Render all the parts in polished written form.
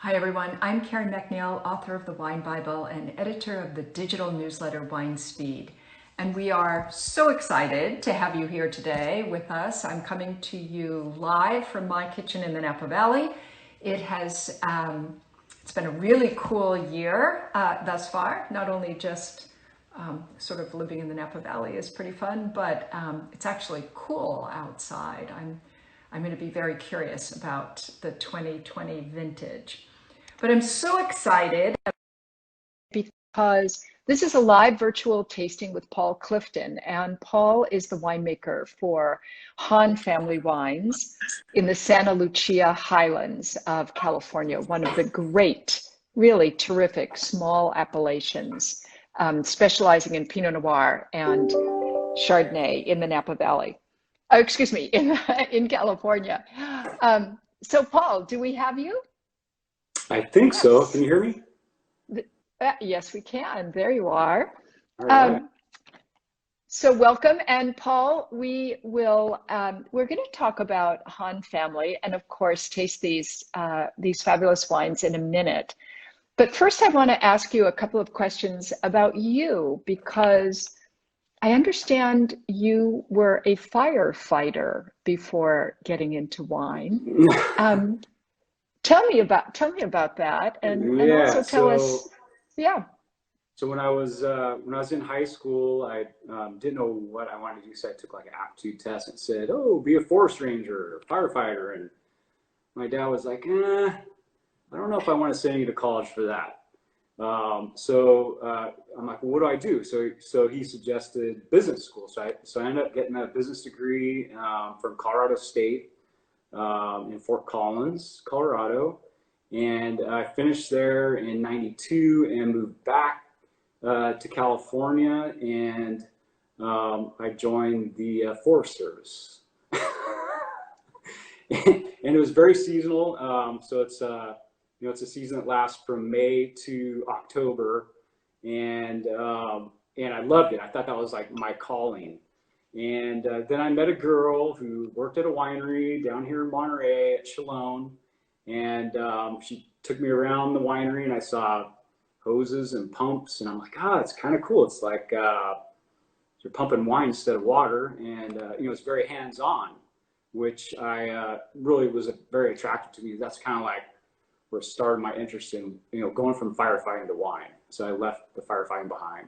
Hi everyone, I'm Karen MacNeil, author of the Wine Bible and editor of the digital newsletter Wine Speed. And we are so excited to have you here today with us. I'm coming to you live from my kitchen in the Napa Valley. It's been a really cool year thus far. Not only just sort of living in the Napa Valley is pretty fun, but it's actually cool outside. I'm going to be very curious about the 2020 vintage. But I'm so excited because this is a live virtual tasting with Paul Clifton, and Paul is the winemaker for Hahn family wines in the Santa Lucia Highlands of California, one of the great, really terrific small appellations, specializing in Pinot Noir and Chardonnay in the Napa Valley. Oh, excuse me, in California. So Paul, do we have you? I think so. Can you hear me? Yes, we can. There you are. All right. So welcome. And Paul, we're going to talk about Hahn family and of course taste these fabulous wines in a minute. But first I want to ask you a couple of questions about you, because I understand you were a firefighter before getting into wine. Tell me about that, and also tell us, yeah. So when I was in high school, I didn't know what I wanted to do, so I took like an aptitude test and said, "Oh, be a forest ranger, or firefighter." And my dad was like, I don't know if I want to send you to college for that. So I'm like, well, what do I do? So he suggested business school. So I ended up getting a business degree from Colorado State. In Fort Collins, Colorado, and I finished there in '92 and moved back to California, and I joined the Forest Service. And it was very seasonal, so it's it's a season that lasts from May to October, and I loved it. I thought that was like my calling. And then I met a girl who worked at a winery down here in Monterey at Chalone, and she took me around the winery, and I saw hoses and pumps, and I'm like, it's kind of cool. It's like you're pumping wine instead of water, and it's very hands-on, which I really was very attractive to me. That's kind of like where it started my interest in going from firefighting to wine. So I left the firefighting behind.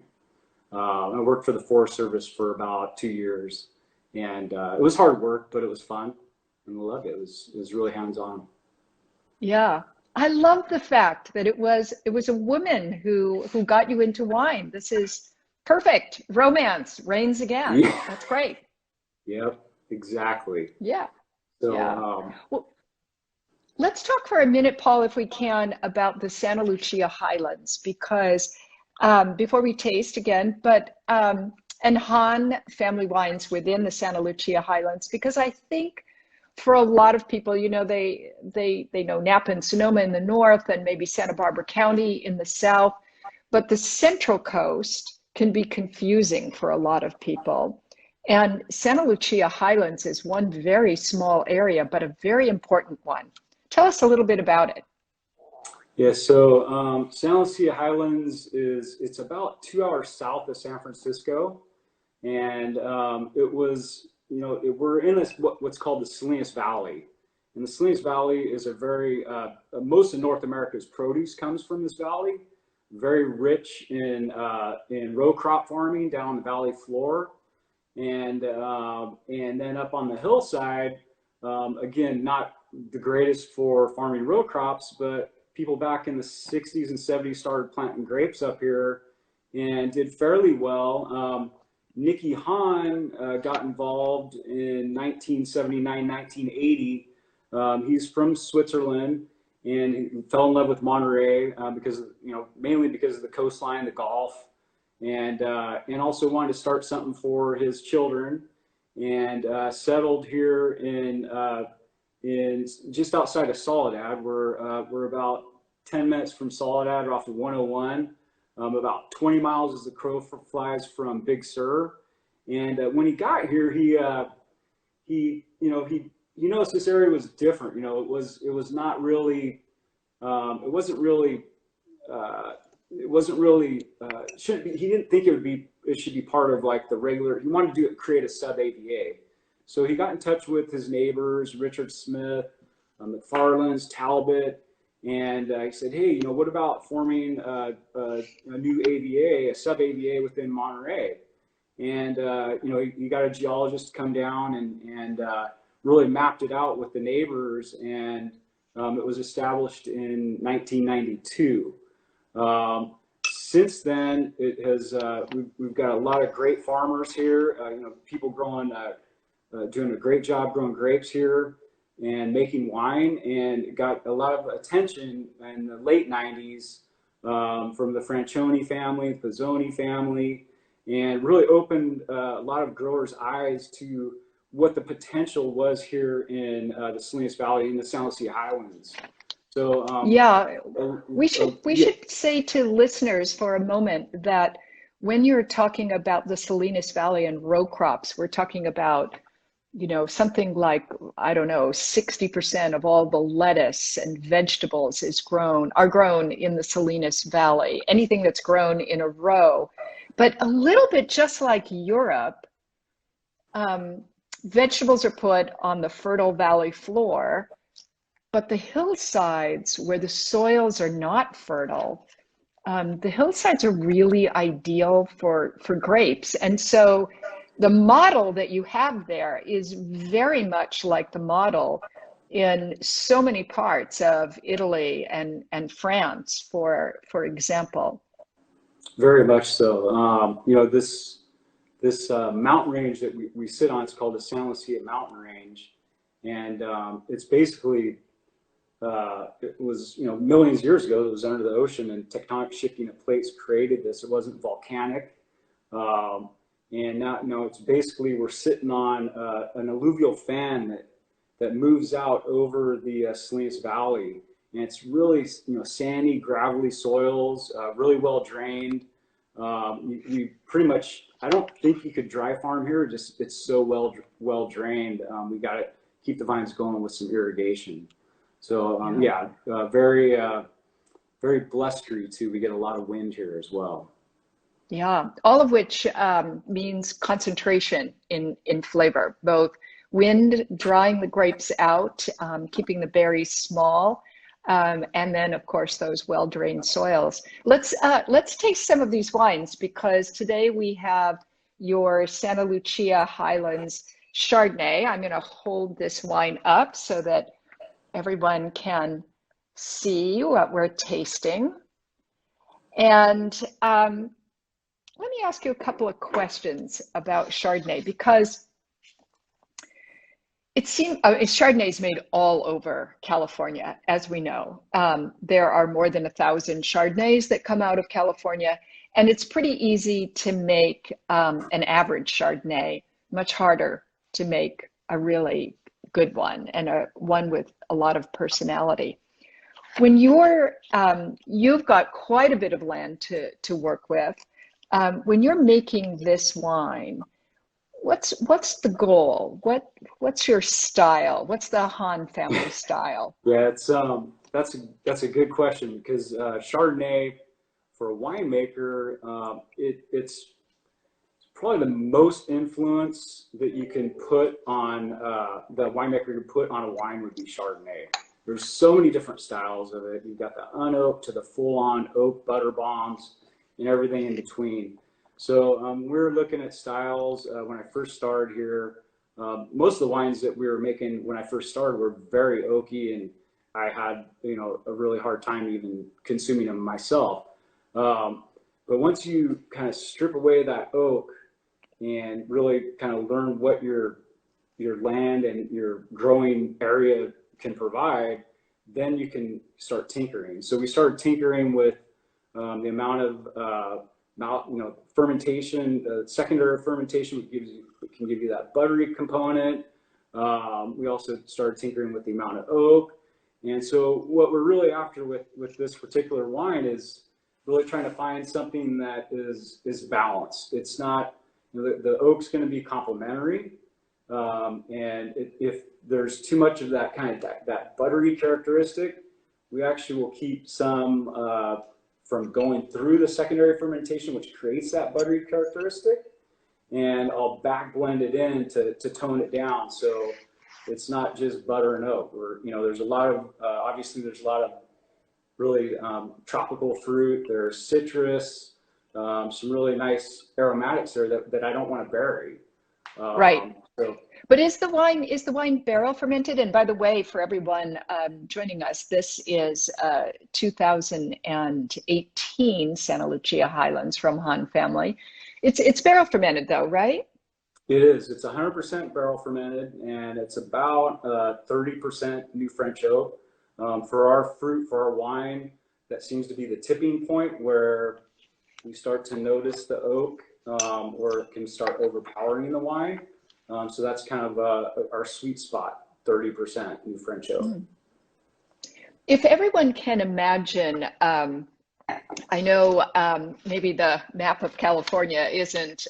I worked for the Forest Service for about 2 years, and it was hard work, but it was fun, and I loved it. It was really hands-on. Yeah, I love the fact that it was a woman who got you into wine. This is perfect. Romance reigns again. Yeah. That's great. Yep, exactly. Yeah. So, yeah. Well, let's talk for a minute, Paul, if we can, about the Santa Lucia Highlands, because before we taste again, and Hahn family wines within the Santa Lucia Highlands, because I think for a lot of people, they know Napa and Sonoma in the north and maybe Santa Barbara County in the south, but the Central Coast can be confusing for a lot of people. And Santa Lucia Highlands is one very small area, but a very important one. Tell us a little bit about it. Yeah, so Santa Lucia Highlands it's about 2 hours south of San Francisco, and it was we're in what's called the Salinas Valley, and the Salinas Valley is a very most of North America's produce comes from this valley, very rich in row crop farming down on the valley floor, and then up on the hillside, again, not the greatest for farming row crops, but people back in the 60s and 70s started planting grapes up here and did fairly well. Nicky Hahn got involved in 1979, 1980. He's from Switzerland, and he fell in love with Monterey because mainly because of the coastline, the Gulf, and also wanted to start something for his children, and settled here in just outside of Soledad. We're about 10 minutes from Soledad, off of 101, about 20 miles as the crow flies from Big Sur. And when he got here, he noticed this area was different. It was not really it wasn't really, shouldn't be, he didn't think it should be part of like the regular, he wanted to create a sub AVA. So he got in touch with his neighbors, Richard Smith, McFarland's, Talbot, and he said, hey, you know, what about forming a new AVA, a sub AVA within Monterey? And, you know, he got a geologist to come down and really mapped it out with the neighbors, and it was established in 1992. Since then, it has we've got a lot of great farmers here. You know, people growing, doing a great job growing grapes here and making wine, and it got a lot of attention in the late 90s from the Francione family, the Pizzoni family, and really opened a lot of growers' eyes to what the potential was here in the Salinas Valley in the San Lucia Highlands. So yeah, we should say to listeners for a moment that when you're talking about the Salinas Valley and row crops, we're talking about, you know, something like, I don't know, 60% of all the lettuce and vegetables are grown in the Salinas Valley. Anything that's grown in a row, but a little bit just like Europe, vegetables are put on the fertile valley floor. But the hillsides where the soils are not fertile, the hillsides are really ideal for grapes. And so the model that you have there is very much like the model in so many parts of Italy and France, for example. very much so. You know, this mountain range that we sit on is called the San Lucia Mountain Range, and it's basically it was, you know, millions of years ago, it was under the ocean, and tectonic shifting of plates created this. It wasn't volcanic. And now, no, it's basically, we're sitting on an alluvial fan that moves out over the Salinas Valley. And it's really, you know, sandy, gravelly soils, really well drained. You pretty much, I don't think you could dry farm here. Just, it's so well drained. We got to keep the vines going with some irrigation. So yeah, very blustery too. We get a lot of wind here as well. Yeah, all of which means concentration in flavor, both wind drying the grapes out, keeping the berries small, and then of course those well-drained soils. Let's taste some of these wines, because today we have your Santa Lucia Highlands Chardonnay. I'm going to hold this wine up so that everyone can see what we're tasting. And let me ask you a couple of questions about Chardonnay, because it seems Chardonnay is made all over California, as we know. There are more than 1,000 Chardonnays that come out of California, and it's pretty easy to make an average Chardonnay, much harder to make a really good one, and one with a lot of personality. When you've got quite a bit of land to work with, when you're making this wine, what's the goal? What's your style? What's the Hahn family style? Yeah, it's that's a good question, because Chardonnay for a winemaker, it's probably the most influence that you can put on the winemaker can put on a wine would be Chardonnay. There's so many different styles of it. You've got the unoaked to the full-on oak butter bombs and everything in between. So we're looking at styles when I first started here. Most of the wines that we were making when I first started were very oaky, and I had, you know, a really hard time even consuming them myself. But once you kind of strip away that oak and really kind of learn what your land and your growing area can provide, then you can start tinkering. So we started tinkering with the amount of fermentation. Secondary fermentation can give you that buttery component. We also started tinkering with the amount of oak. And so what we're really after with this particular wine is really trying to find something that is balanced. It's not, you know, the oak's going to be complementary. And if there's too much of that kind of that buttery characteristic, we actually will keep some from going through the secondary fermentation, which creates that buttery characteristic. And I'll back blend it in to tone it down. So it's not just butter and oak. There's a lot of, obviously there's a lot of really tropical fruit. There's citrus, some really nice aromatics there that I don't want to bury. Right. But is the wine barrel fermented? And by the way, for everyone joining us, this is 2018 Santa Lucia Highlands from Hahn family. It's barrel fermented though, right? It is. It's 100% barrel fermented, and it's about 30% new French oak. For our fruit, for our wine, that seems to be the tipping point where we start to notice the oak, or it can start overpowering the wine. So that's kind of our sweet spot, 30% new French oak. If everyone can imagine, I know maybe the map of California isn't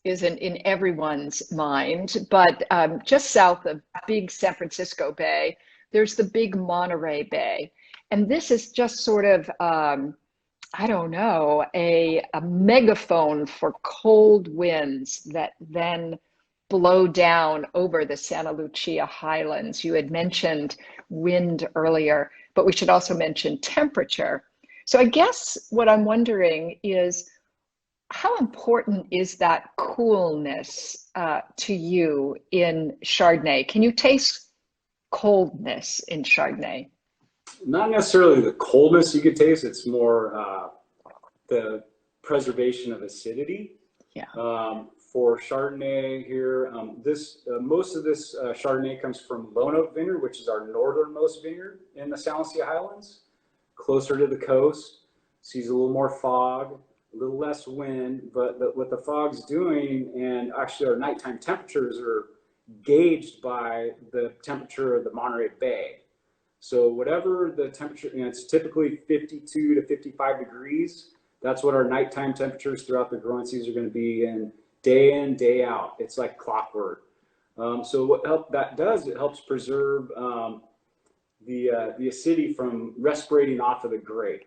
in everyone's mind, but just south of big San Francisco Bay, there's the big Monterey Bay. And this is just sort of, I don't know, a megaphone for cold winds that then blow down over the Santa Lucia Highlands. You had mentioned wind earlier, but we should also mention temperature. So I guess what I'm wondering is, how important is that coolness to you in Chardonnay? Can you taste coldness in Chardonnay? Not necessarily the coldness you could taste, it's more the preservation of acidity. Yeah. For Chardonnay here, most of this Chardonnay comes from Lone Oak Vineyard, which is our northernmost vineyard in the Santa Lucia Highlands, closer to the coast. Sees a little more fog, a little less wind, but what the fog's doing, and actually our nighttime temperatures are gauged by the temperature of the Monterey Bay. So whatever the temperature, it's typically 52 to 55 degrees. That's what our nighttime temperatures throughout the growing season are going to be in, day out. It's like clockwork. So what that does, it helps preserve the acidity from respirating off of the grape.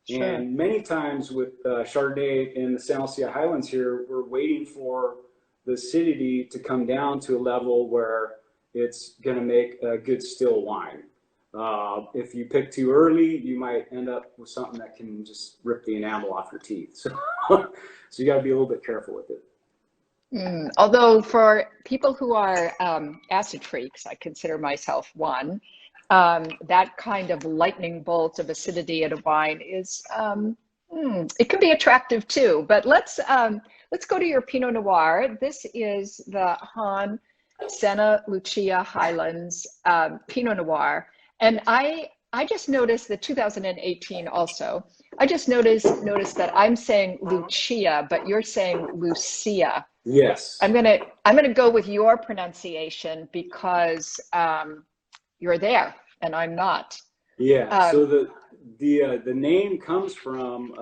Sure. And many times with Chardonnay in the Santa Lucia Highlands here, we're waiting for the acidity to come down to a level where it's going to make a good still wine. If you pick too early, you might end up with something that can just rip the enamel off your teeth. So, so you got to be a little bit careful with it. Although for people who are acid freaks, I consider myself one, that kind of lightning bolt of acidity in a wine is, it can be attractive too. But let's go to your Pinot Noir. This is the Hahn Santa Lucia Highlands Pinot Noir. And I just noticed that 2018 also, I just noticed that I'm saying Lucia, but you're saying Lucia. Yes. I'm gonna go with your pronunciation because you're there and I'm not. Yeah. So the name comes from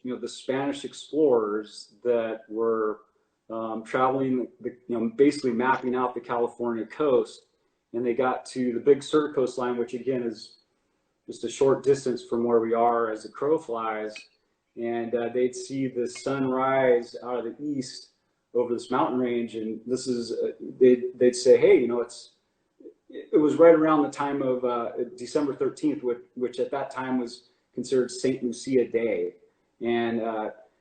the Spanish explorers that were traveling, basically mapping out the California coast, and they got to the Big Sur coastline, which again is just a short distance from where we are as the crow flies, and they'd see the sun rise out of the east over this mountain range, and this is they'd say, hey, it was right around the time of December 13th, which at that time was considered St. Lucia Day, and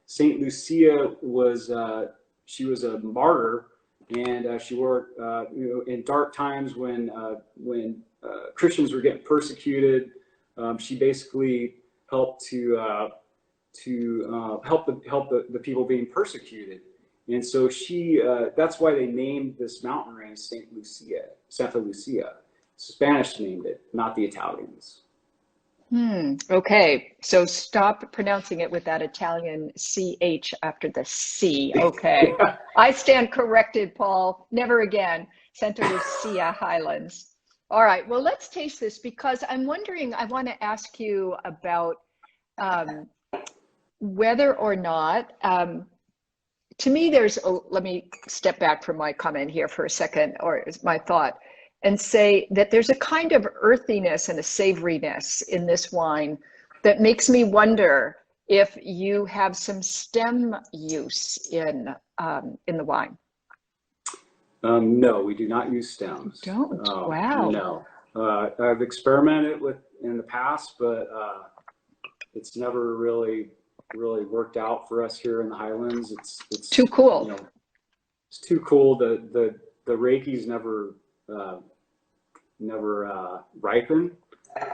St. Lucia was she was a martyr, and she worked in dark times when Christians were getting persecuted. She basically helped to help the people being persecuted. And so that's why they named this mountain range Santa Lucia. Spanish named it, not the Italians. Okay, so stop pronouncing it with that Italian CH after the C. Okay, I stand corrected, Paul. Never again. Santa Lucia Highlands. All right, well, let's taste this because I'm wondering, I want to ask you about whether or not, to me, let me step back from my comment here for a second, or my thought. and say that there's a kind of earthiness and a savoriness in this wine that makes me wonder if you have some stem use in the wine. No, we do not use stems. Don't? Wow. No. I've experimented with in the past, but it's never really worked out for us here in the Highlands. It's too cool. You know, it's too cool. The Reiki's never ripen.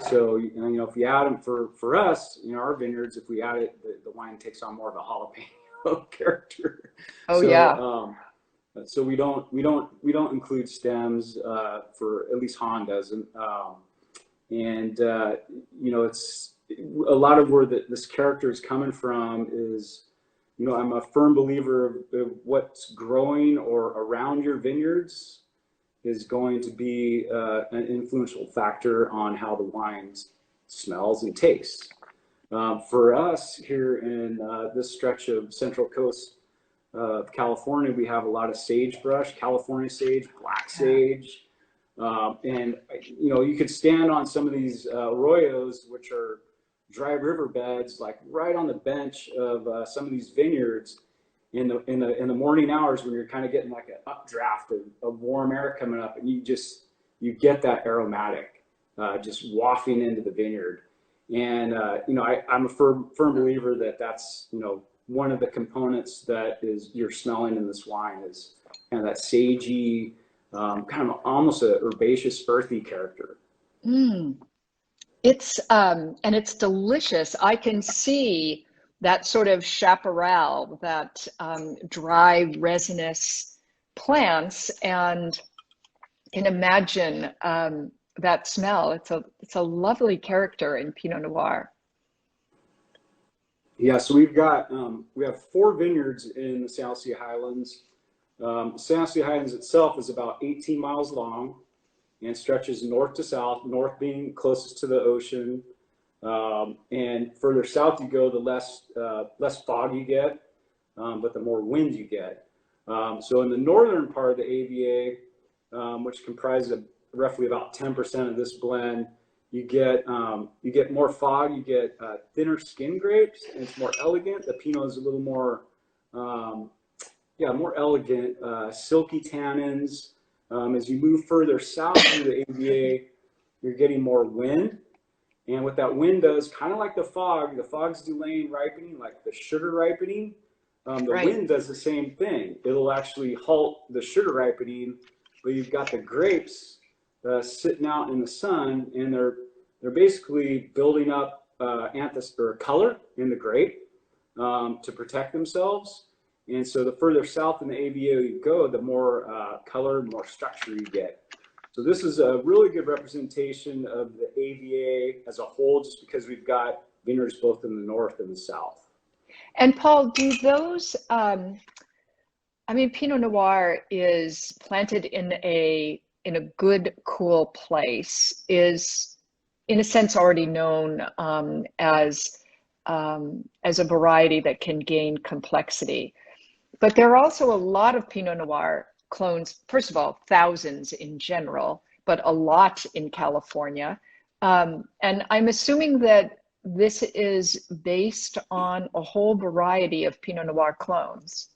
So you know, if you add them for us, you know, our vineyards, if we add it, the wine takes on more of a jalapeno character. Oh, so, yeah. So we don't include stems, for at least Hahn doesn't. You know, it's a lot of where this character is coming from is, you know, I'm a firm believer of what's growing or around your vineyards is going to be an influential factor on how the wine smells and tastes. For us here in this stretch of Central Coast of California, we have a lot of sagebrush, California sage, black sage. And, you know, you could stand on some of these arroyos, which are dry riverbeds, like right on the bench of some of these vineyards in the morning hours when you're kind of getting like an updraft of warm air coming up, and you get that aromatic just wafting into the vineyard. And, you know, I'm a firm believer that that's, you know, one of the components that is you're smelling in this wine is kind of that sagey, kind of almost a herbaceous, earthy character. It's and it's delicious. I can see that sort of chaparral, that dry resinous plants, and can imagine that smell. It's a lovely character in Pinot Noir. Yeah, so we have 4 vineyards in the San Lucia Highlands. San Lucia Highlands itself is about 18 miles long and stretches north to south, north being closest to the ocean. And further south you go, the less fog you get, but the more wind you get. So in the northern part of the AVA, which comprises of roughly about 10% of this blend, you get more fog, you get thinner skin grapes, and it's more elegant. The Pinot is a little more, more elegant, silky tannins. As you move further south through the AVA, you're getting more wind. And what that wind does, kind of like the fog's delaying ripening, like the sugar ripening. The wind does the same thing. It'll actually halt the sugar ripening, but you've got the grapes sitting out in the sun, and they're basically building up color in the grape to protect themselves. And so the further south in the AVA you go, the more color, more structure you get. So this is a really good representation of the AVA as a whole, just because we've got vineyards both in the north and the south. And Paul, do those, Pinot Noir is planted in a good, cool place, is in a sense already known as a variety that can gain complexity. But there are also a lot of Pinot Noir clones, first of all, thousands in general, but a lot in California. And I'm assuming that this is based on a whole variety of Pinot Noir clones.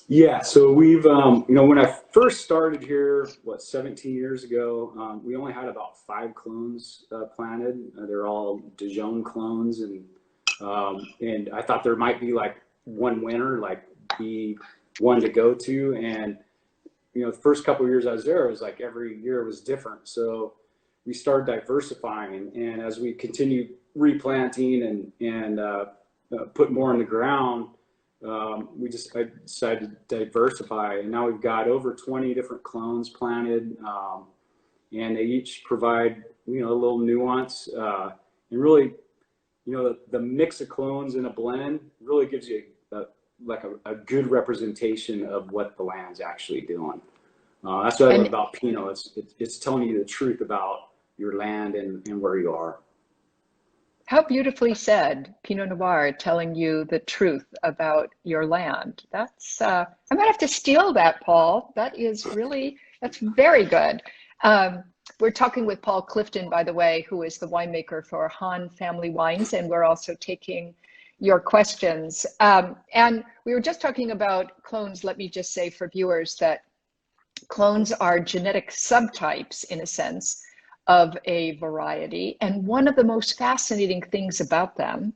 Yeah, so we've, when I first started here, 17 years ago, we only had about 5 clones planted. They're all Dijon clones, and I thought there might be like one winner, like be one to go to. And the first couple of years I was there, it was like every year was different. So we started diversifying, and as we continued replanting and put more in the ground, I decided to diversify, and now we've got over 20 different clones planted, and they each provide a little nuance, and really the mix of clones in a blend really gives you a good representation of what the land's actually doing. That's what I love about Pinot. It's telling you the truth about your land and where you are. How beautifully said, Pinot Noir, telling you the truth about your land. That's, I might have to steal that, Paul. That's very good. We're talking with Paul Clifton, by the way, who is the winemaker for Hahn Family Wines, and we're also taking your questions. And we were just talking about clones. Let me just say for viewers that clones are genetic subtypes, in a sense, of a variety. And one of the most fascinating things about them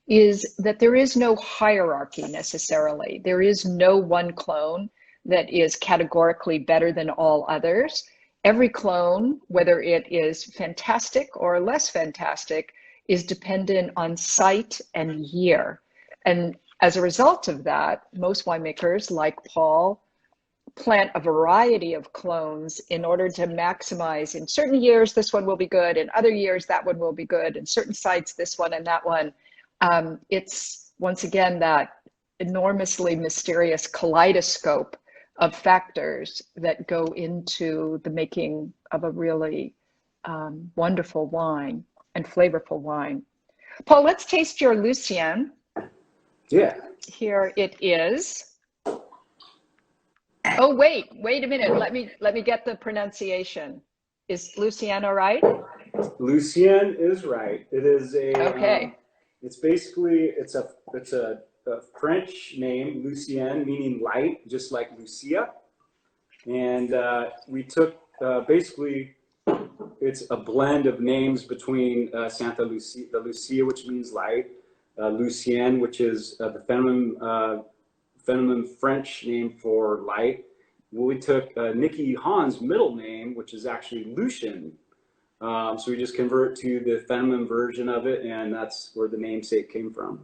is that there is no hierarchy necessarily. There is no one clone that is categorically better than all others. Every clone, whether it is fantastic or less fantastic, is dependent on site and year. And as a result of that, most winemakers, like Paul, plant a variety of clones in order to maximize. In certain years, this one will be good. In other years, that one will be good. In certain sites, this one and that one. It's, once again, that enormously mysterious kaleidoscope of factors that go into the making of a really wonderful wine and flavorful wine. Paul, let's taste your Lucienne. Yeah. Here it is. Oh, wait a minute. Let me get the pronunciation. Is Lucienne all right? Lucienne is right. It is a, okay. It's basically, it's a French name, Lucienne, meaning light, just like Lucia. And we took, basically, it's a blend of names between Santa Lucia, the Lucia, which means light, Lucienne, which is the feminine French name for light. We took Nikki Hahn's middle name, which is actually Lucienne. So we just convert to the feminine version of it, and that's where the namesake came from.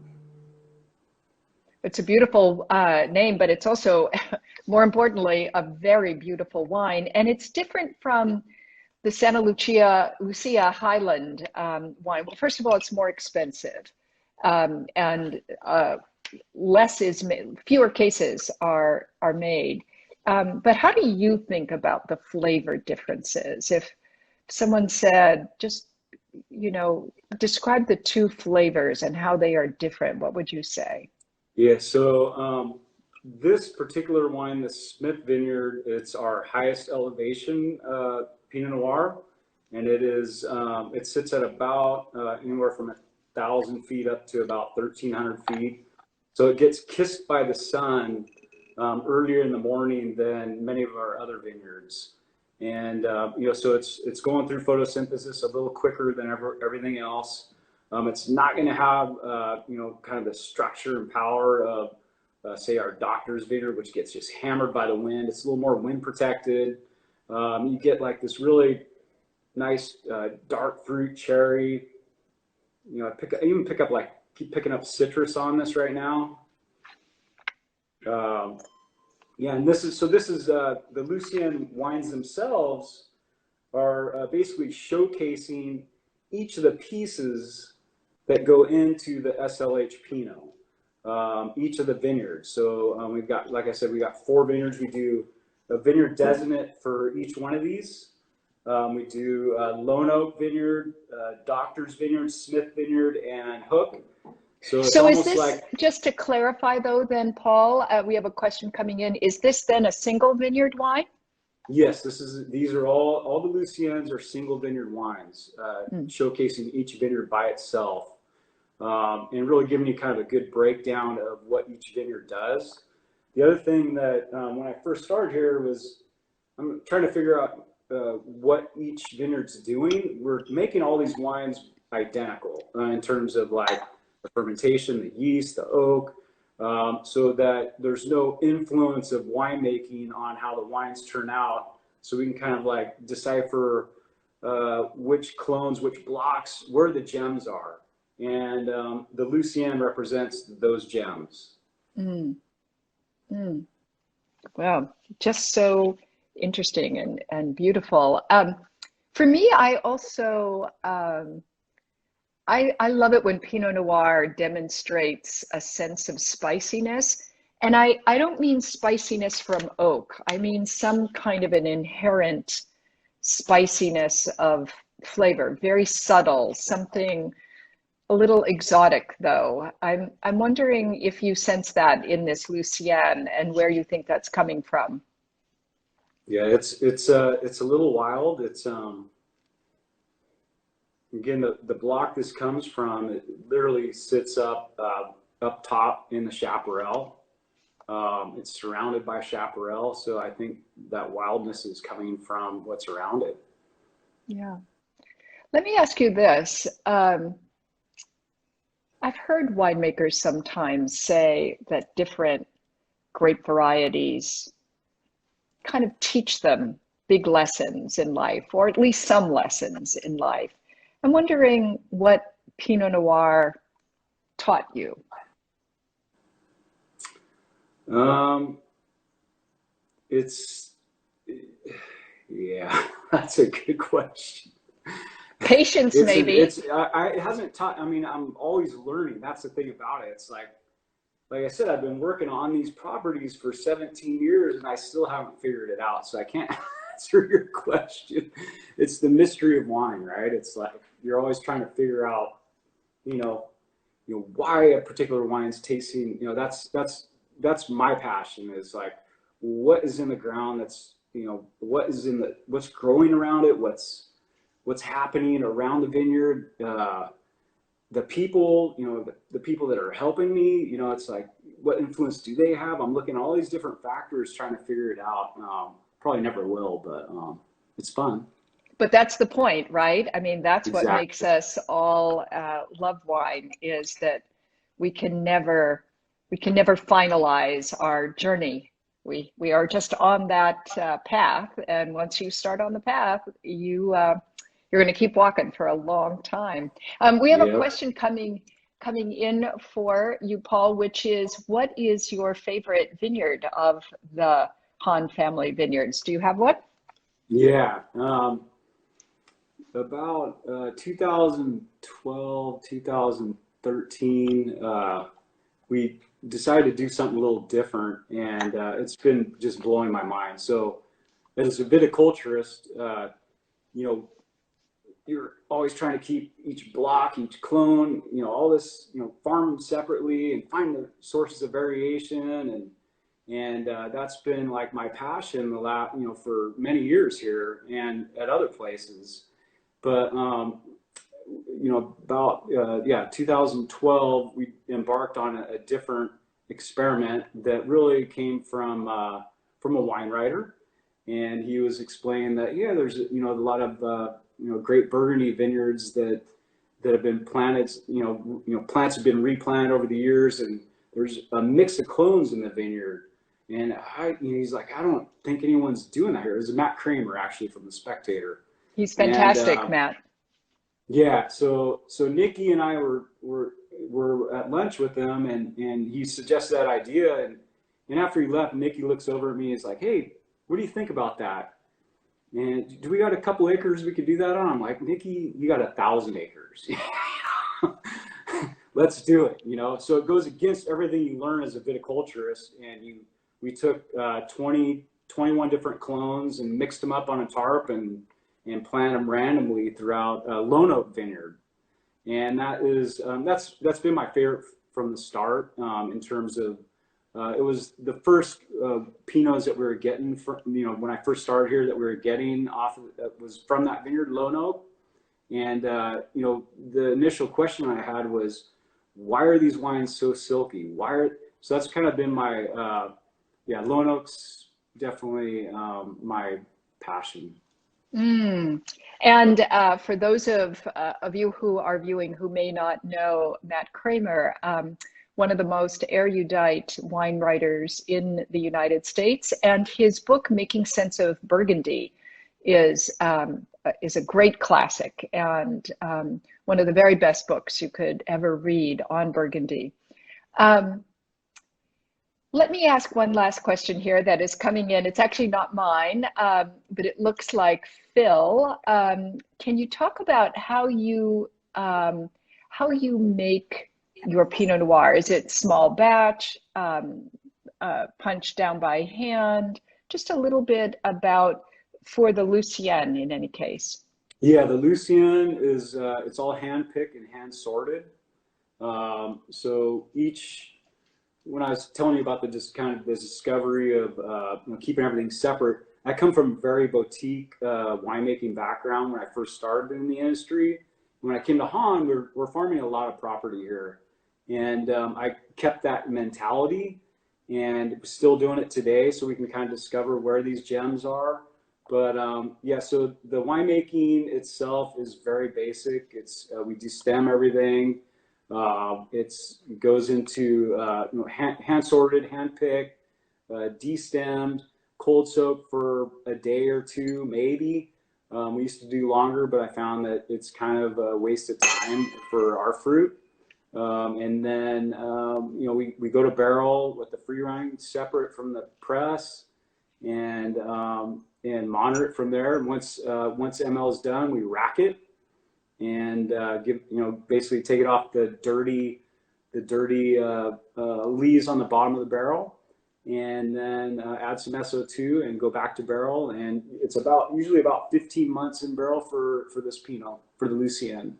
It's a beautiful name, but it's also, more importantly, a very beautiful wine. And it's different from the Santa Lucia Highland wine. Well, first of all, it's more expensive, and fewer cases are made. But how do you think about the flavor differences? If someone said, just, describe the two flavors and how they are different, what would you say? Yeah, so this particular wine, the Smith Vineyard, it's our highest elevation Pinot Noir, and it is it sits at about anywhere from 1,000 feet up to about 1,300 feet. So it gets kissed by the sun earlier in the morning than many of our other vineyards, and so it's going through photosynthesis a little quicker than everything else. It's not going to have, kind of the structure and power of, say, our Doctor's Vineyard, which gets just hammered by the wind. It's a little more wind protected. You get like this really nice dark fruit cherry. Keep picking up citrus on this right now. Yeah, and this is the Lucienne wines themselves are basically showcasing each of the pieces that go into the SLH Pinot, each of the vineyards. So we've got, like I said, we got 4 vineyards. We do a vineyard designate for each one of these. We do Lone Oak Vineyard, Doctor's Vineyard, Smith Vineyard, and Hook. So is this, just to clarify though, then Paul, we have a question coming in. Is this then a single vineyard wine? Yes, these are all the Luciennes are single vineyard wines, showcasing each vineyard by itself, and really giving you kind of a good breakdown of what each vineyard does. The other thing that when I first started here was I'm trying to figure out what each vineyard's doing. We're making all these wines identical in terms of like the fermentation, the yeast, the oak, so that there's no influence of winemaking on how the wines turn out. So we can kind of like decipher which clones, which blocks, where the gems are. And the Lucienne represents those gems. Wow, just so interesting and beautiful. For me, I also, I love it when Pinot Noir demonstrates a sense of spiciness. And I don't mean spiciness from oak. I mean some kind of an inherent spiciness of flavor, very subtle, something a little exotic though. I'm wondering if you sense that in this Lucienne and where you think that's coming from. Yeah, it's a little wild. It's again, the block this comes from, it literally sits up top in the chaparral. It's surrounded by chaparral, so I think that wildness is coming from what's around it. Yeah. Let me ask you this. I've heard winemakers sometimes say that different grape varieties kind of teach them big lessons in life, or at least some lessons in life. I'm wondering what Pinot Noir taught you. It's, yeah, that's a good question. Patience, maybe. It hasn't taught, I mean, I'm always learning. That's the thing about it. It's like I said, I've been working on these properties for 17 years and I still haven't figured it out. So I can't answer your question. It's the mystery of wine, right? It's like, you're always trying to figure out, why a particular wine's tasting, that's my passion, is like, what is in the ground, that's, what's growing around it, what's happening around the vineyard, the people, the people that are helping me, it's like, what influence do they have? I'm looking at all these different factors, trying to figure it out. Probably never will, but it's fun. But that's the point, right? I mean, that's Exactly. what makes us all love wine, is that we can never finalize our journey. We are just on that path, and once you start on the path, you're going to keep walking for a long time. We have a question coming in for you, Paul, which is, what is your favorite vineyard of the Hahn family vineyards? Do you have one? Yeah. About 2012, 2013, we decided to do something a little different, and it's been just blowing my mind. So as a viticulturist, you're always trying to keep each block, each clone, all this, farm them separately and find the sources of variation. And that's been like my passion for many years here and at other places. But, about 2012, we embarked on a different experiment that really came from a wine writer. And he was explaining that, there's, a lot of, great Burgundy vineyards that have been planted, plants have been replanted over the years, and there's a mix of clones in the vineyard. And he's like, I don't think anyone's doing that here. It was Matt Kramer, actually, from The Spectator. He's fantastic, Matt. Yeah, so Nikki and I were at lunch with him, and he suggested that idea, and after he left, Nikki looks over at me and is like, hey, what do you think about that? And do we got a couple acres we could do that on? I'm like, Nikki, you got 1,000 acres. Let's do it, So it goes against everything you learn as a viticulturist, and we took 21 different clones and mixed them up on a tarp and plant them randomly throughout Lone Oak Vineyard. And that is, that's been my favorite from the start, in terms of, it was the first Pinots that we were getting from, when I first started here, that we were getting off of, that was from that vineyard, Lone Oak. And, the initial question I had was, why are these wines so silky? So that's kind of been my, Lone Oak's definitely my passion. And for those of you who are viewing who may not know Matt Kramer, one of the most erudite wine writers in the United States, and his book Making Sense of Burgundy is a great classic, and one of the very best books you could ever read on Burgundy. Let me ask one last question here that is coming in. It's actually not mine, but it looks like Phil. Can you talk about how you make your Pinot Noir? Is it small batch, punched down by hand? Just a little bit about, for the Lucienne in any case. Yeah, the Lucienne is, it's all hand picked and hand sorted. So when I was telling you about the discovery of keeping everything separate, I come from a very boutique winemaking background when I first started in the industry. When I came to Hahn, we're farming a lot of property here. And I kept that mentality and still doing it today so we can kind of discover where these gems are. But yeah, so the winemaking itself is very basic. It's we destem everything. It goes into hand sorted, hand picked, destemmed, cold soaked for a day or two, maybe. We used to do longer, but I found that it's kind of a waste of time for our fruit. And then we go to barrel with the free rind separate from the press, and monitor it from there. And once ML is done, we rack it and basically take it off the dirty leaves on the bottom of the barrel, and then add some SO2 and go back to barrel. And it's usually about 15 months in barrel for this Pinot, for the Lucienne.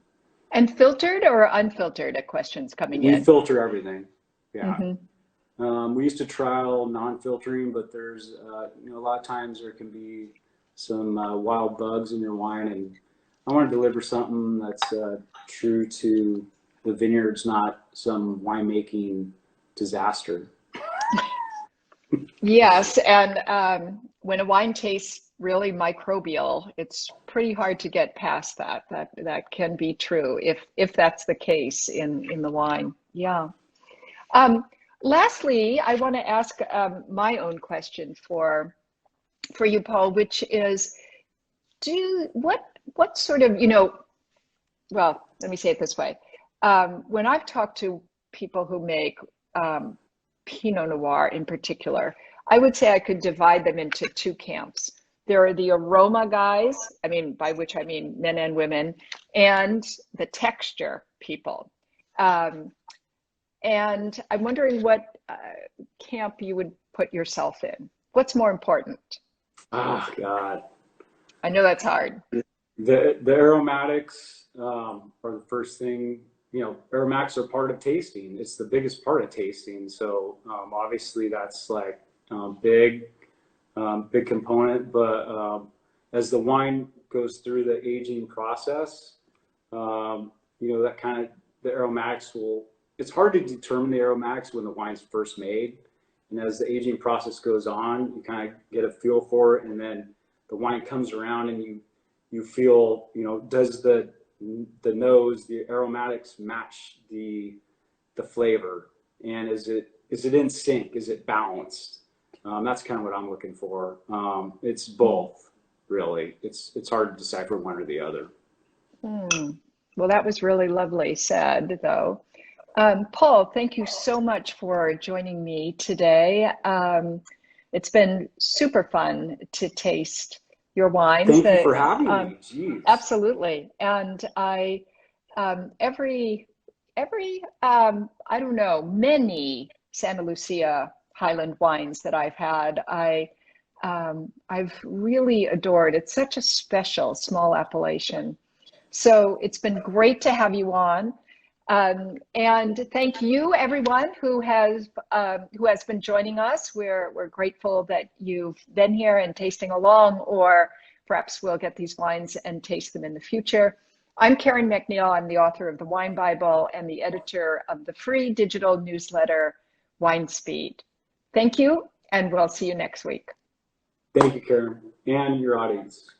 And filtered or unfiltered? A question's coming in. We filter everything. Yeah. Mm-hmm. We used to trial non-filtering, but there's a lot of times there can be some wild bugs in your wine, and I want to deliver something that's true to the vineyards, not some winemaking disaster. Yes, and when a wine tastes really microbial, it's pretty hard to get past that. That can be true if that's the case in the wine. Yeah. Lastly, I want to ask my own question for you, Paul, which is, what sort of, well, let me say it this way. When I've talked to people who make Pinot Noir in particular, I would say I could divide them into two camps. There are the aroma guys, by which I mean men and women, and the texture people. And I'm wondering what camp you would put yourself in. What's more important? Oh, God. I know that's hard. The aromatics are the first thing. Aromatics are part of tasting. It's the biggest part of tasting. So obviously that's like big component. But as the wine goes through the aging process, that kind of the aromatics it's hard to determine the aromatics when the wine's first made. And as the aging process goes on, you kind of get a feel for it. And then the wine comes around and you feel, does the nose, the aromatics match the flavor? And is it in sync? Is it balanced? That's kind of what I'm looking for. It's both, really. It's hard to decipher one or the other. Well, that was really lovely said, though. Paul, thank you so much for joining me today. It's been super fun to taste your wines. Thank you for having me. Jeez. Absolutely. And I, every I don't know, many Santa Lucia Highland wines that I've had, I've really adored. It's such a special small appellation. So it's been great to have you on. And thank you, everyone who has been joining us. We're grateful that you've been here and tasting along, or perhaps we'll get these wines and taste them in the future. I'm Karen MacNeil. I'm the author of the Wine Bible and the editor of the free digital newsletter, Wine Speed. Thank you, and we'll see you next week. Thank you, Karen, and your audience.